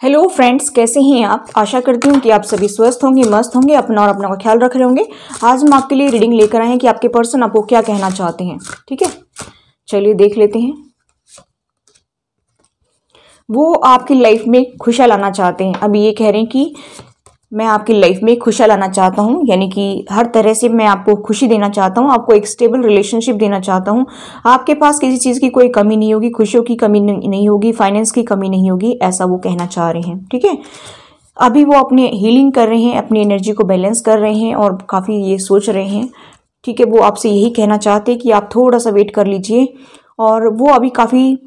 Hello friends, कैसे हैं आप। आशा करती हूँ कि आप सभी स्वस्थ होंगे, मस्त होंगे, अपना और अपना का ख्याल रख रहे होंगे। आज हम आपके लिए रीडिंग लेकर आए हैं कि आपके पर्सन आपको क्या कहना चाहते हैं। ठीक है, चलिए देख लेते हैं। वो आपकी लाइफ में खुशियाँ लाना चाहते हैं। अभी ये कह रहे हैं कि मैं आपकी लाइफ में खुशियाँ लाना चाहता हूँ, यानी कि हर तरह से मैं आपको खुशी देना चाहता हूँ, आपको एक स्टेबल रिलेशनशिप देना चाहता हूँ। आपके पास किसी चीज़ की कोई कमी नहीं होगी, खुशियों की कमी नहीं होगी, फाइनेंस की कमी नहीं होगी, ऐसा वो कहना चाह रहे हैं। ठीक है, अभी वो अपनी हीलिंग कर रहे हैं, अपनी एनर्जी को बैलेंस कर रहे हैं और काफ़ी ये सोच रहे हैं। ठीक है, वो आपसे यही कहना चाहते हैं कि आप थोड़ा सा वेट कर लीजिए। और वो अभी काफ़ी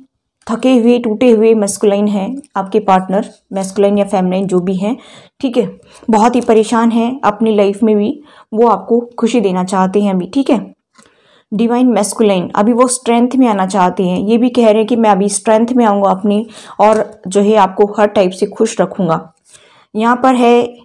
थके हुए, टूटे हुए मैस्कुलाइन हैं आपके पार्टनर, मैस्कुलाइन या फेमिनाइन जो भी हैं। ठीक है, बहुत ही परेशान हैं अपनी लाइफ में भी, वो आपको खुशी देना चाहते हैं अभी। ठीक है, डिवाइन मैस्कुलाइन अभी वो स्ट्रेंथ में आना चाहते हैं। ये भी कह रहे हैं कि मैं अभी स्ट्रेंथ में आऊँगा अपनी, और जो है आपको हर टाइप से खुश रखूँगा। यहाँ पर है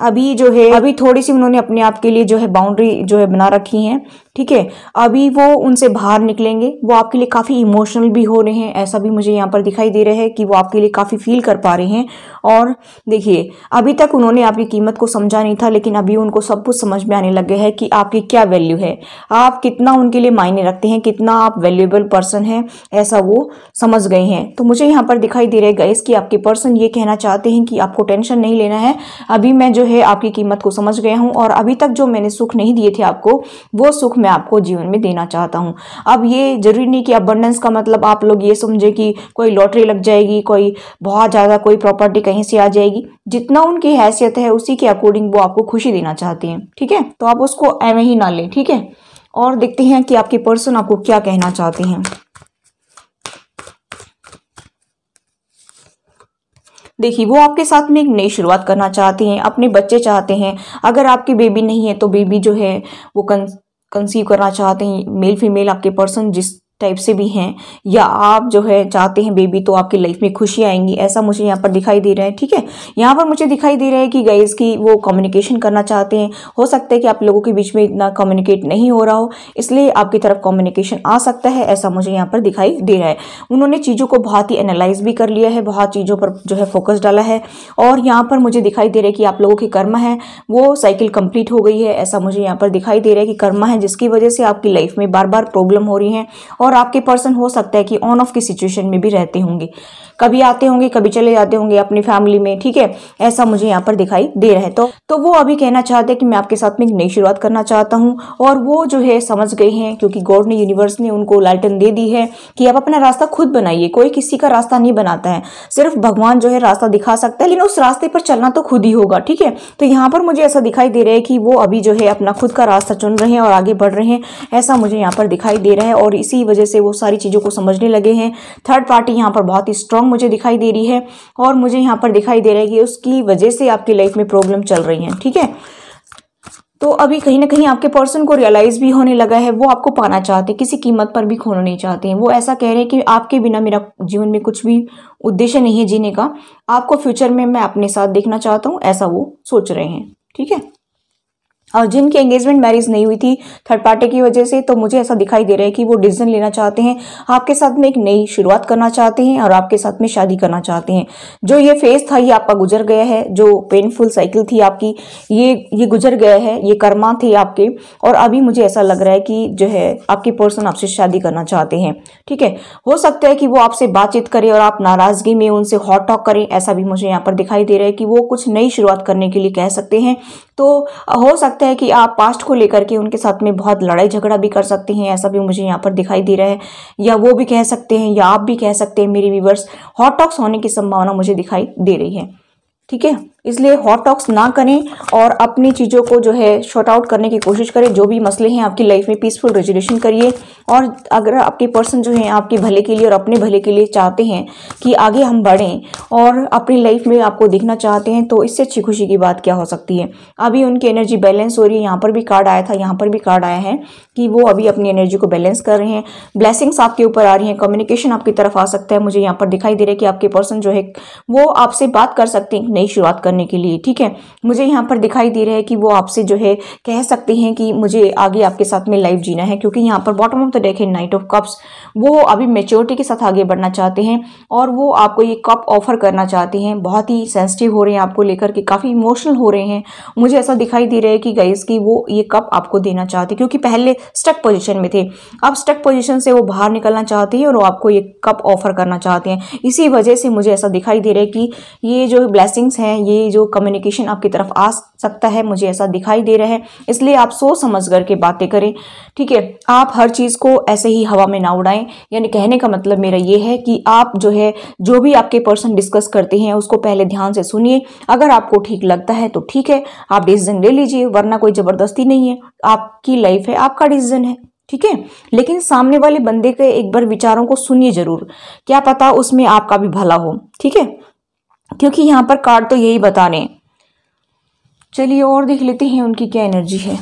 अभी जो है, अभी थोड़ी सी उन्होंने अपने आप के लिए जो है बाउंड्री जो है बना रखी है। ठीक है, अभी वो उनसे बाहर निकलेंगे। वो आपके लिए काफ़ी इमोशनल भी हो रहे हैं, ऐसा भी मुझे यहाँ पर दिखाई दे रहा है कि वो आपके लिए काफ़ी फील कर पा रहे हैं। और देखिए, अभी तक उन्होंने आपकी कीमत को समझा नहीं था, लेकिन अभी उनको सब कुछ समझ में आने लगे है कि आपकी क्या वैल्यू है, आप कितना उनके लिए मायने रखते हैं, कितना आप वैल्यूएबल पर्सन हैं, ऐसा वो समझ गए हैं। तो मुझे यहाँ पर दिखाई दे रहा है गाइस कि आपके पर्सन ये कहना चाहते हैं कि आपको टेंशन नहीं लेना है। अभी मैं जो है आपकी कीमत को समझ गया हूँ, और अभी तक जो मैंने सुख नहीं दिए थे आपको, वो सुख मैं आपको जीवन में देना चाहता हूँ। अब ये जरूरी नहीं कि अबंडेंस का मतलब आप लोग ये समझे कि कोई लॉटरी लग जाएगी, कोई बहुत ज़्यादा कोई प्रॉपर्टी कहीं से आ जाएगी। जितना उनकी हैसियत है उसी के अकॉर्डिंग वो आपको खुशी देना चाहते हैं। ठीक है, तो आप उसको एवं ही ना लें। ठीक है, और देखते हैं कि आपके पर्सन आपको क्या कहना चाहते हैं। देखिए, वो आपके साथ में एक नई शुरुआत करना चाहते हैं, अपने बच्चे चाहते हैं। अगर आपकी बेबी नहीं है तो बेबी जो है वो कंसीव करना चाहते हैं। मेल फीमेल आपके पर्सन जिस टाइप से भी हैं, या आप जो है चाहते हैं बेबी, तो आपकी लाइफ में खुशी आएंगी, ऐसा मुझे यहाँ पर दिखाई दे रहा है। ठीक है, यहाँ पर मुझे दिखाई दे रहा है कि गाइस की वो कम्युनिकेशन करना चाहते हैं। हो सकता है कि आप लोगों के बीच में इतना कम्युनिकेट नहीं हो रहा हो, इसलिए आपकी तरफ कम्युनिकेशन आ सकता है, ऐसा मुझे यहाँ पर दिखाई दे रहा है। उन्होंने चीज़ों को बहुत ही एनालाइज भी कर लिया है, बहुत चीज़ों पर जो है फोकस डाला है, और यहाँ पर मुझे दिखाई दे रहा है कि आप लोगों की कर्मा है वो साइकिल कंप्लीट हो गई है, ऐसा मुझे यहाँ पर दिखाई दे रहा है कि कर्मा है जिसकी वजह से आपकी लाइफ में बार बार प्रॉब्लम हो रही है। और आपके पर्सन हो सकता है कि ऑन ऑफ की सिचुएशन में भी रहते होंगे, कभी आते होंगे, कभी चले जाते होंगे अपनी फैमिली में। ठीक है, ऐसा मुझे यहाँ पर दिखाई दे रहा है। तो वो अभी कहना चाहते हैं कि मैं आपके साथ में एक नई शुरुआत करना चाहता हूँ, और वो जो है समझ गए हैं, क्योंकि गॉड ने, यूनिवर्स ने उनको लालटेन दे दी है कि आप अपना रास्ता खुद बनाइए। कोई किसी का रास्ता नहीं बनाता है, सिर्फ भगवान जो है रास्ता दिखा सकता है, लेकिन उस रास्ते पर चलना तो खुद ही होगा। ठीक है, तो यहाँ पर मुझे ऐसा दिखाई दे रहा है कि वो अभी जो है अपना खुद का रास्ता चुन रहे हैं और आगे बढ़ रहे हैं, ऐसा मुझे यहाँ पर दिखाई दे रहा है। और इसी वजह से वो सारी चीज़ों को समझने लगे हैं। थर्ड पार्टी यहाँ पर बहुत ही स्ट्रांग मुझे दिखाई दे रही है, और मुझे यहाँ पर दिखाई दे रहा है कि उसकी वजह से आपकी लाइफ में प्रॉब्लम चल रही है। ठीक है, तो अभी कहीं ना कहीं आपके पर्सन को रियलाइज भी होने लगा है, वो आपको पाना चाहते हैं, किसी कीमत पर भी खोना नहीं चाहते हैं। वो ऐसा कह रहे हैं कि आपके बिना मेरा जीवन में कुछ भी उद्देश्य नहीं है जीने का, आपको फ्यूचर में मैं अपने साथ देखना चाहता हूँ, ऐसा वो सोच रहे हैं। ठीक है, और जिनकी एंगेजमेंट मैरिज नहीं हुई थी थर्ड पार्टी की वजह से, तो मुझे ऐसा दिखाई दे रहा है कि वो डिसीजन लेना चाहते हैं, आपके साथ में एक नई शुरुआत करना चाहते हैं, और आपके साथ में शादी करना चाहते हैं। जो ये फेज था ये आपका गुजर गया है, जो पेनफुल साइकिल थी आपकी, ये गुजर गया है, ये कर्मा थे आपके। और अभी मुझे ऐसा लग रहा है कि जो है आपके पर्सन आपसे शादी करना चाहते हैं। ठीक है, हो सकता है कि वो आपसे बातचीत करें और आप नाराजगी में उनसे हॉट टॉक करें, ऐसा भी मुझे यहाँ पर दिखाई दे रहा है कि वो कुछ नई शुरुआत करने के लिए कह सकते हैं। तो हो सकता है कि आप पास्ट को लेकर के उनके साथ में बहुत लड़ाई झगड़ा भी कर सकते हैं, ऐसा भी मुझे यहाँ पर दिखाई दे रहा है। या वो भी कह सकते हैं, या आप भी कह सकते हैं, मेरे व्यूअर्स, हॉट टॉक्स होने की संभावना मुझे दिखाई दे रही है। ठीक है, इसलिए हॉट टॉक्स ना करें और अपनी चीज़ों को जो है शॉर्ट आउट करने की कोशिश करें। जो भी मसले हैं आपकी लाइफ में पीसफुल रेजोल्यूशन करिए। और अगर आपके पर्सन जो हैं आपके भले के लिए और अपने भले के लिए चाहते हैं कि आगे हम बढ़ें और अपनी लाइफ में आपको देखना चाहते हैं, तो इससे अच्छी खुशी की बात क्या हो सकती है। अभी उनकी एनर्जी बैलेंस हो रही है, यहाँ पर भी कार्ड आया था, यहाँ पर भी कार्ड आया है कि वो अभी अपनी एनर्जी को बैलेंस कर रहे हैं। ब्लेसिंग्स आपके ऊपर आ रही हैं, कम्युनिकेशन आपकी तरफ आ सकता है। मुझे यहाँ पर दिखाई दे रहा है कि आपके पर्सन जो है वो आपसे बात कर सकते हैं नई शुरुआत करने के लिए, ठीक है। मुझे यहाँ पर दिखाई दे रहा है कि वो आपसे जो है कह सकते हैं कि मुझे आगे आपके साथ में लाइफ जीना है, क्योंकि यहाँ पर बॉटम ऑफ द डेक है नाइट ऑफ कप्स। वो अभी मेच्योरिटी के साथ आगे बढ़ना चाहते हैं और वो आपको ये कप ऑफर करना चाहते हैं। बहुत ही सेंसिटिव हो रहे हैं आपको लेकर के, काफ़ी इमोशनल हो रहे हैं। मुझे ऐसा दिखाई दे रहा है कि गाइस कि वो ये कप आपको देना चाहते हैं, क्योंकि पहले स्टक पोजीशन में थे, अब स्टक पोजीशन से वो बाहर निकलना चाहते हैं और वो आपको ये कप ऑफर करना चाहते हैं। इसी वजह से मुझे ऐसा दिखाई दे रहा है कि ये जो ब्लेसिंग्स हैं, ये जो कम्युनिकेशन आपकी तरफ आ सकता है, मुझे ऐसा दिखाई दे रहा है। इसलिए आप सोच समझ करके बातें करें, ठीक है। आप हर चीज़ को ऐसे ही हवा में ना उड़ाएं। यानी कहने का मतलब मेरा ये है कि आप जो है जो भी आपके पर्सन डिस्कस करते हैं उसको पहले ध्यान से सुनिए। अगर आपको ठीक लगता है तो ठीक है, आप डिसीजन ले लीजिए, वरना कोई जबरदस्ती नहीं है। आपकी लाइफ है, आपका डिसीजन है, ठीक है। लेकिन सामने वाले बंदे के एक बार विचारों को सुनिए जरूर, क्या पता उसमें आपका भी भला हो, ठीक है। क्योंकि यहाँ पर कार्ड तो यही बता रहे हैं। चलिए और देख लेते हैं उनकी क्या एनर्जी है,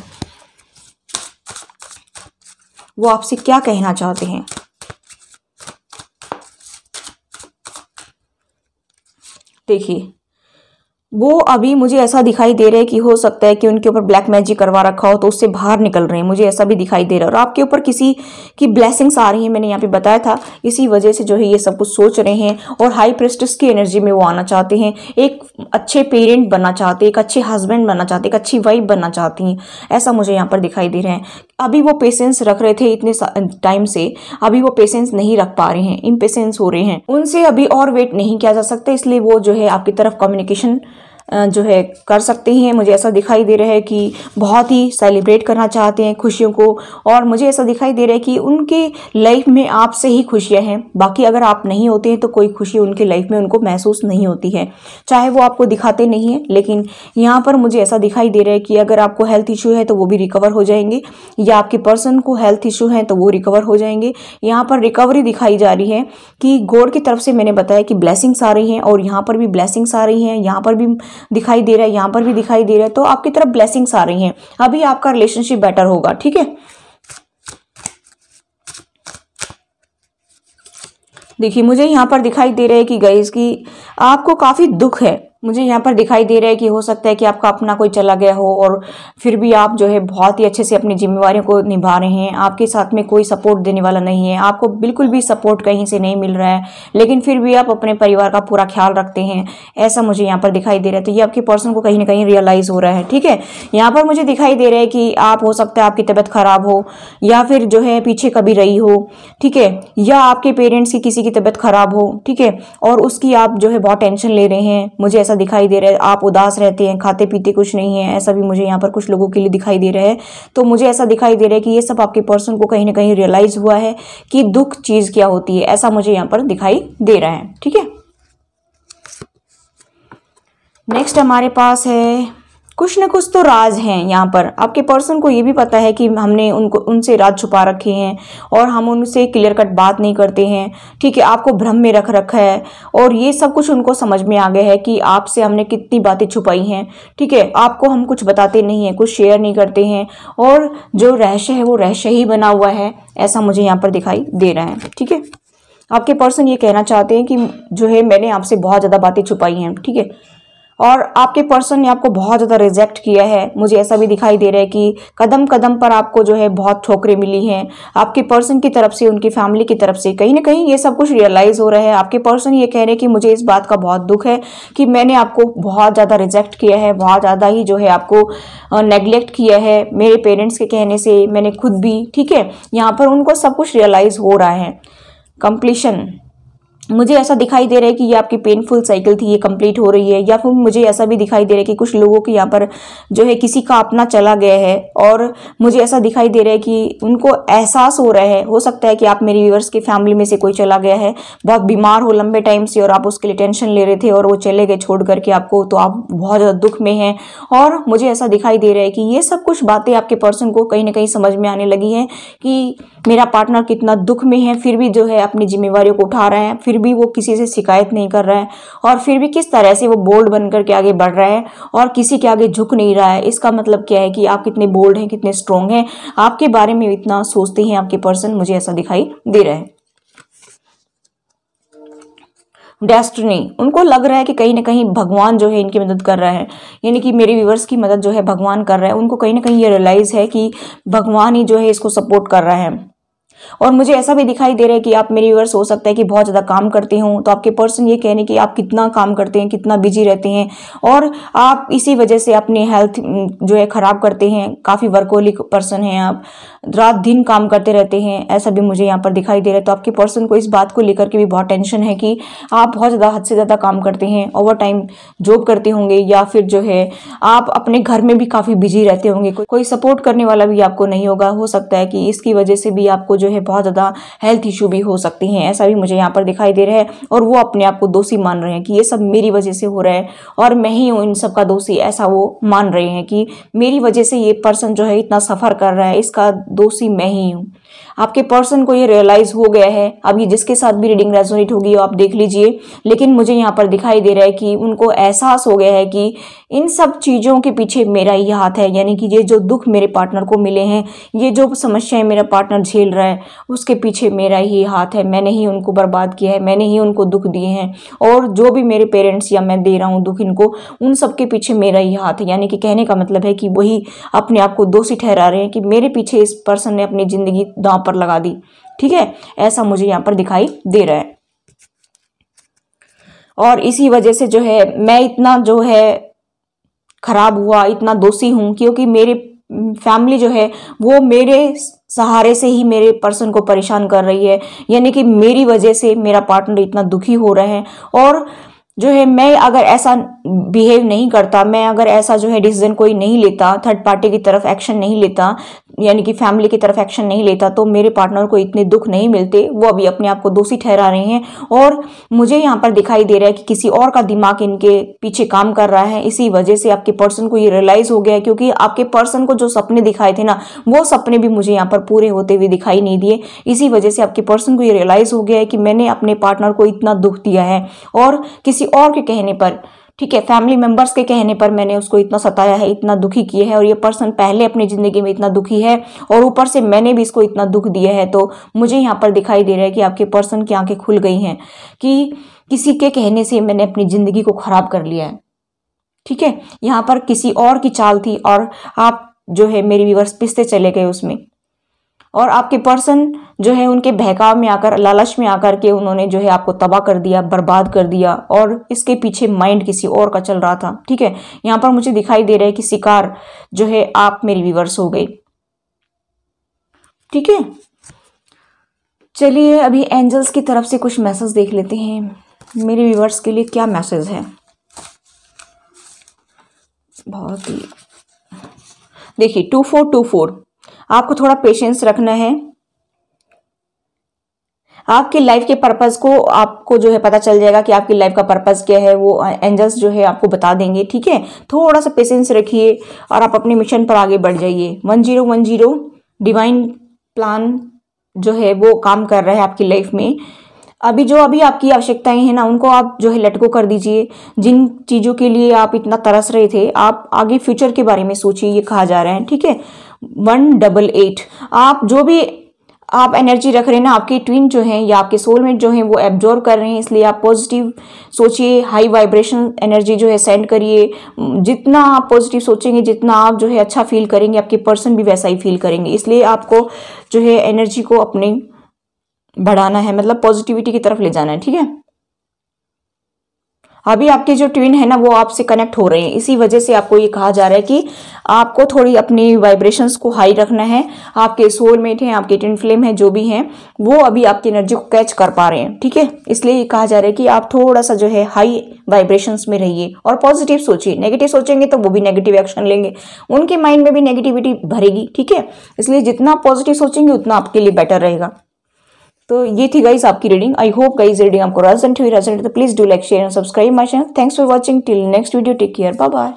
वो आपसे क्या कहना चाहते हैं। देखिए, वो अभी मुझे ऐसा दिखाई दे रहा है कि हो सकता है कि उनके ऊपर ब्लैक मैजिक करवा रखा हो, तो उससे बाहर निकल रहे हैं, मुझे ऐसा भी दिखाई दे रहा है। और आपके ऊपर किसी की ब्लेसिंग्स आ रही हैं, मैंने यहाँ पे बताया था। इसी वजह से जो है ये सब कुछ सोच रहे हैं और हाई प्रेस्टिस की एनर्जी में वो आना चाहते हैं। एक अच्छे पेरेंट बनना चाहते हैं, एक अच्छे हस्बैंड बनना चाहते हैं, एक अच्छी वाइफ बनना चाहती हैं, ऐसा मुझे यहाँ पर दिखाई दे रहे हैं। अभी वो पेशेंस रख रहे थे इतने टाइम से, अभी वो पेशेंस नहीं रख पा रहे हैं, इम्पेशेंस हो रहे हैं। उनसे अभी और वेट नहीं किया जा सकता, इसलिए वो जो है आपकी तरफ कम्युनिकेशन जो है कर सकते हैं। मुझे ऐसा दिखाई दे रहा है कि बहुत ही सेलिब्रेट करना चाहते हैं खुशियों को, और मुझे ऐसा दिखाई दे रहा है कि उनके लाइफ में आपसे ही खुशियां हैं। बाकी अगर आप नहीं होते हैं तो कोई खुशी उनके लाइफ में उनको महसूस नहीं होती है, चाहे वो आपको दिखाते नहीं हैं। लेकिन यहाँ पर मुझे ऐसा दिखाई दे रहा है कि अगर आपको हेल्थ इशू है तो वो भी रिकवर हो जाएंगे, या आपके पर्सन को हेल्थ इशू है तो वो रिकवर हो जाएंगे। यहाँ पर रिकवरी दिखाई जा रही है कि गॉड की तरफ से मैंने बताया कि ब्लेसिंग्स आ रही हैं, और यहाँ पर भी ब्लेसिंग्स आ रही हैं, यहाँ पर भी दिखाई दे रहा है, यहाँ पर भी दिखाई दे रहा है। तो आपकी तरफ ब्लेसिंग्स आ रही हैं, अभी आपका रिलेशनशिप बेटर होगा, ठीक है। देखिए, मुझे यहाँ पर दिखाई दे रहा है कि गाइस की आपको काफ़ी दुख है। मुझे यहाँ पर दिखाई दे रहा है कि हो सकता है कि आपका अपना कोई चला गया हो, और फिर भी आप जो है बहुत ही अच्छे से अपनी जिम्मेवारियों को निभा रहे हैं। आपके साथ में कोई सपोर्ट देने वाला नहीं है, आपको बिल्कुल भी सपोर्ट कहीं से नहीं मिल रहा है, लेकिन फिर भी आप अपने परिवार का पूरा ख्याल रखते हैं, ऐसा मुझे यहाँ पर दिखाई दे रहा है। तो ये आपके पर्सन को कहीं ना कहीं रियलाइज़ हो रहा है, ठीक है। यहाँ पर मुझे दिखाई दे रहा है कि आप हो सकता है आपकी तबीयत खराब हो, या फिर जो है पीछे कभी रही हो, ठीक है, या आपके पेरेंट्स की किसी की तबीयत खराब हो, ठीक है, और उसकी आप जो है बहुत टेंशन ले रहे हैं। मुझे ऐसा दिखाई दे रहा है आप उदास रहते हैं, खाते पीते कुछ नहीं है, ऐसा भी मुझे यहाँ पर कुछ लोगों के लिए दिखाई दे रहा है। तो मुझे ऐसा दिखाई दे रहा है कि ये सब आपके पर्सन को कहीं ना कहीं रियलाइज हुआ है कि दुख चीज क्या होती है, ऐसा मुझे यहाँ पर दिखाई दे रहा है, ठीक है। नेक्स्ट हमारे पास है कुछ न कुछ तो राज हैं। यहाँ पर आपके पर्सन को ये भी पता है कि हमने उनसे राज छुपा रखे हैं और हम उनसे क्लियर कट बात नहीं करते हैं, ठीक है। आपको भ्रम में रख रखा है, और ये सब कुछ उनको समझ में आ गया है कि आपसे हमने कितनी बातें छुपाई हैं, ठीक है। आपको हम कुछ बताते नहीं हैं, कुछ शेयर नहीं करते हैं, और जो रहस्य है वो रहस्य ही बना हुआ है, ऐसा मुझे यहाँ पर दिखाई दे रहा है, ठीक है। आपके पर्सन ये कहना चाहते हैं कि जो है मैंने आपसे बहुत ज़्यादा बातें छुपाई हैं, ठीक है, और आपके पर्सन ने आपको बहुत ज़्यादा रिजेक्ट किया है। मुझे ऐसा भी दिखाई दे रहा है कि कदम कदम पर आपको जो है बहुत ठोकरें मिली हैं, आपके पर्सन की तरफ से, उनकी फैमिली की तरफ से। कहीं ना कहीं ये सब कुछ रियलाइज़ हो रहा है। आपके पर्सन ये कह रहे हैं कि मुझे इस बात का बहुत दुख है कि मैंने आपको बहुत ज़्यादा रिजेक्ट किया है, बहुत ज़्यादा ही जो है आपको नेग्लेक्ट किया है, मेरे पेरेंट्स के कहने से, मैंने खुद भी, ठीक है। यहाँ पर उनको सब कुछ रियलाइज़ हो रहा है। कंप्लीशन, मुझे ऐसा दिखाई दे रहा है कि ये आपकी पेनफुल साइकिल थी, ये कंप्लीट हो रही है। या फिर मुझे ऐसा भी दिखाई दे रहा है कि कुछ लोगों के यहाँ पर जो है किसी का अपना चला गया है, और मुझे ऐसा दिखाई दे रहा है कि उनको एहसास हो रहा है, हो सकता है कि आप मेरी व्यूअर्स की फैमिली में से कोई चला गया है, बहुत बीमार हो लंबे टाइम से, और आप उसके लिए टेंशन ले रहे थे और वो चले गए छोड़ करके आपको, तो आप बहुत ज़्यादा दुख में हैं। और मुझे ऐसा दिखाई दे रहा है कि ये सब कुछ बातें आपके पर्सन को कहीं ना कहीं समझ में आने लगी हैं कि मेरा पार्टनर कितना दुख में है, फिर भी जो है अपनी जिम्मेवारियों को उठा रहा है, फिर भी वो किसी से शिकायत नहीं कर रहा है, और फिर भी किस तरह से वो बोल्ड बन करके आगे बढ़ रहा है और किसी के आगे झुक नहीं रहा है। इसका मतलब क्या है कि आप कितने बोल्ड हैं, कितने स्ट्रोंग हैं, आपके बारे में इतना सोचते हैं आपके पर्सन, मुझे ऐसा दिखाई दे रहा है। डेस्टिनी, उनको लग रहा है कि कहीं ना कहीं भगवान जो है इनकी मदद कर रहा है, यानी कि मेरे व्यूवर्स की मदद जो है भगवान कर रहा है। उनको कहीं ना कहीं ये रियलाइज़ है कि भगवान ही जो है इसको सपोर्ट कर रहा है। और मुझे ऐसा भी दिखाई दे रहा है कि आप मेरे व्यूअर्स हो सकता है कि बहुत ज़्यादा काम करते हो, तो आपके पर्सन ये कहने कि आप कितना काम करते हैं, कितना बिजी रहते हैं, और आप इसी वजह से अपनी हेल्थ जो है ख़राब करते हैं। काफ़ी वर्कोलिक पर्सन हैं आप, रात दिन काम करते रहते हैं, ऐसा भी मुझे यहाँ पर दिखाई दे रहा है। तो आपके पर्सन को इस बात को लेकर के भी बहुत टेंशन है कि आप बहुत ज़्यादा हद से ज़्यादा काम करते हैं, ओवर टाइम जॉब करते होंगे, या फिर जो है आप अपने घर में भी काफ़ी बिजी रहते होंगे, कोई सपोर्ट करने वाला भी आपको नहीं होगा। हो सकता है कि इसकी वजह से भी आपको जो है बहुत ज़्यादा हेल्थ इशू भी हो सकते हैं, ऐसा भी मुझे यहाँ पर दिखाई दे रहा है। और वो अपने आप को दोषी मान रहे हैं कि ये सब मेरी वजह से हो रहा है और मैं ही हूँ इन सब का दोषी, ऐसा वो मान रहे हैं कि मेरी वजह से ये पर्सन जो है इतना सफ़र कर रहा है, इसका दोषी मैं ही हूँ। आपके पर्सन को ये रियलाइज़ हो गया है। अब ये जिसके साथ भी रीडिंग रेजोनेट होगी आप देख लीजिए, लेकिन मुझे यहाँ पर दिखाई दे रहा है कि उनको एहसास हो गया है कि इन सब चीज़ों के पीछे मेरा ही हाथ है, यानी कि ये जो दुख मेरे पार्टनर को मिले हैं, ये जो समस्याएं मेरा पार्टनर झेल रहा है, उसके पीछे मेरा ही हाथ है। मैंने ही उनको बर्बाद किया है, मैंने ही उनको दुख दिए हैं, और जो भी मेरे पेरेंट्स या मैं दे रहा हूँ दुख इनको, उन सब के पीछे मेरा ही हाथ है। यानी कि कहने का मतलब है कि वही अपने आप को दोषी ठहरा रहे हैं कि मेरे पीछे इस पर्सन ने अपनी ज़िंदगी दांव पर लगा दी। ठीक है, ऐसा मुझे यहाँ पर दिखाई दे रहा है। और इसी वजह से जो है मैं इतना जो है खराब हुआ, इतना दोषी हूँ, क्योंकि मेरे फैमिली जो है वो मेरे सहारे से ही मेरे पर्सन को परेशान कर रही है, यानी कि मेरी वजह से मेरा पार्टनर इतना दुखी हो रहा है। और जो है मैं अगर ऐसा बिहेव नहीं करता, मैं अगर ऐसा जो है डिसीजन कोई नहीं लेता, थर्ड पार्टी की तरफ एक्शन नहीं लेता, यानी कि फैमिली की तरफ एक्शन नहीं लेता, तो मेरे पार्टनर को इतने दुख नहीं मिलते। वो अभी अपने आप को दोषी ठहरा रहे हैं। और मुझे यहाँ पर दिखाई दे रहा है कि किसी और का दिमाग इनके पीछे काम कर रहा है। इसी वजह से आपके पर्सन को ये रियलाइज हो गया है, क्योंकि आपके पर्सन को जो सपने दिखाए थे ना, वो सपने भी मुझे यहाँ पर पूरे होते हुए दिखाई नहीं दिए। इसी वजह से आपके पर्सन को ये रियलाइज हो गया है कि मैंने अपने पार्टनर को इतना दुख दिया है, और किसी और के कहने पर, ठीक है, फैमिली मेंबर्स के कहने पर मैंने उसको इतना सताया है, इतना दुखी किया है। और ये पर्सन पहले अपनी जिंदगी में इतना दुखी है, और ऊपर से मैंने भी इसको इतना दुख दिया है। तो मुझे यहाँ पर दिखाई दे रहा है कि आपके पर्सन की आंखें खुल गई हैं कि किसी के कहने से मैंने अपनी जिंदगी को खराब कर लिया है। ठीक है, यहाँ पर किसी और की चाल थी, और आप जो है मेरे व्यूअर्स पिसते चले गए उसमें। और आपके पर्सन जो है उनके बहकाव में आकर, लालच में आकर के उन्होंने जो है आपको तबाह कर दिया, बर्बाद कर दिया, और इसके पीछे माइंड किसी और का चल रहा था। ठीक है, यहाँ पर मुझे दिखाई दे रहा है कि शिकार जो है आप मेरी व्यूअर्स हो गई। ठीक है, चलिए अभी एंजल्स की तरफ से कुछ मैसेज देख लेते हैं। मेरे व्यूअर्स के लिए क्या मैसेज है। बहुत ही देखिए 2424, आपको थोड़ा पेशेंस रखना है। आपकी लाइफ के पर्पस को आपको जो है पता चल जाएगा कि आपकी लाइफ का पर्पस क्या है, वो एंजल्स जो है आपको बता देंगे। ठीक है, थोड़ा सा पेशेंस रखिए और आप अपने मिशन पर आगे बढ़ जाइए। 1010 डिवाइन प्लान जो है वो काम कर रहा है आपकी लाइफ में। अभी आपकी आवश्यकताएं हैं ना, उनको आप जो है लेट गो कर दीजिए। जिन चीज़ों के लिए आप इतना तरस रहे थे, आप आगे फ्यूचर के बारे में सोचिए, ये कहा जा रहा है। ठीक है, 188, आप जो भी आप एनर्जी रख रहे हैं ना, आपके ट्विन जो हैं या आपके सोलमेट जो हैं वो एब्जॉर्ब कर रहे हैं, इसलिए आप पॉजिटिव सोचिए, हाई वाइब्रेशन एनर्जी जो है सेंड करिए। जितना आप पॉजिटिव सोचेंगे, जितना आप जो है अच्छा फील करेंगे, आपके पर्सन भी वैसा ही फील करेंगे। इसलिए आपको जो है एनर्जी को अपने बढ़ाना है, मतलब पॉजिटिविटी की तरफ ले जाना है। ठीक है, अभी आपके जो ट्विन है ना वो आपसे कनेक्ट हो रहे हैं, इसी वजह से आपको ये कहा जा रहा है कि आपको थोड़ी अपनी वाइब्रेशंस को हाई रखना है। आपके सोलमेट हैं, आपके ट्विन फ्लेम हैं, जो भी हैं वो अभी आपकी एनर्जी को कैच कर पा रहे हैं। ठीक है, इसलिए ये कहा जा रहा है कि आप थोड़ा सा जो है हाई वाइब्रेशंस में रहिए और पॉजिटिव सोचिए। नेगेटिव सोचेंगे तो वो भी नेगेटिव एक्शन लेंगे, उनके माइंड में भी नेगेटिविटी भरेगी। ठीक है, इसलिए जितना पॉजिटिव सोचेंगे उतना आपके लिए बेटर रहेगा। तो ये थी गाइज आपकी reading. I hope guys reading आपको रेजोनेट हुई। तो please do like, share and subscribe my channel. Thanks for watching. Till next video, take care, bye bye.